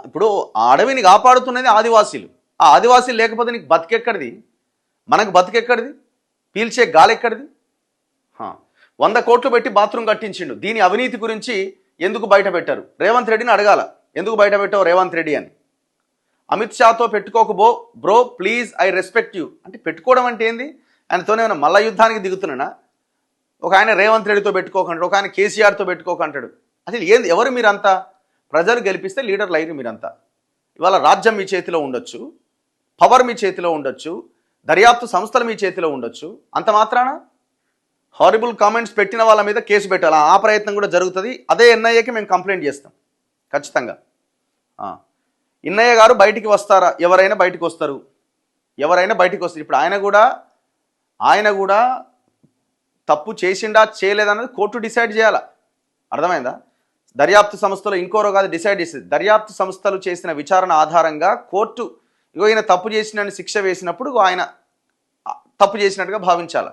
ఇప్పుడు ఆ అడవిని కాపాడుతున్నది ఆదివాసీలు. ఆ ఆదివాసీలు లేకపోతే నీకు బతికెక్కడిది? మనకు బతికెక్కడిది? పీల్చే గాలి ఎక్కడిది? 100 కోట్లు పెట్టి బాత్రూమ్ కట్టించిండు. దీని అవినీతి గురించి ఎందుకు బయట పెట్టారు? రేవంత్ రెడ్డిని అడగాల, ఎందుకు బయట పెట్టావు రేవంత్ రెడ్డి అని. అమిత్ షాతో పెట్టుకోక bro please I respect you అంటే పెట్టుకోవడం అంటే ఏంది? ఆయనతోనే ఏమైనా మల్ల యుద్ధానికి దిగుతున్నానా? ఒక ఆయన రేవంత్ రెడ్డితో పెట్టుకోకంటాడు, ఒక ఆయన కేసీఆర్తో పెట్టుకోకంటాడు. అసలు ఏంది? ఎవరు మీరంతా? ప్రజలు గెలిపిస్తే లీడర్లు అయ్యారు మీరంతా. ఇవాళ రాజ్యం మీ చేతిలో ఉండొచ్చు, పవర్ మీ చేతిలో ఉండొచ్చు, దర్యాప్తు సంస్థలు మీ చేతిలో ఉండొచ్చు. అంత మాత్రాన హారిబుల్ కామెంట్స్ పెట్టిన వాళ్ళ మీద కేసు పెట్టాలి. ఆ ప్రయత్నం కూడా జరుగుతుంది. అదే ఎన్ఐఏకి మేము కంప్లైంట్ చేస్తాం ఖచ్చితంగా. ఇన్నయ్య గారు బయటికి వస్తారా? ఎవరైనా బయటకు వస్తారు, ఎవరైనా బయటికి వస్తారు. ఇప్పుడు ఆయన కూడా తప్పు చేసిండా చేయలేదన్నది కోర్టు డిసైడ్ చేయాలా. అర్థమైందా? దర్యాప్తు సంస్థలు ఇంకోరో కాదు డిసైడ్ చేసేది. దర్యాప్తు సంస్థలు చేసిన విచారణ ఆధారంగా కోర్టు ఈయన తప్పు చేసినని శిక్ష వేసినప్పుడు ఆయన తప్పు చేసినట్టుగా భావించాలి.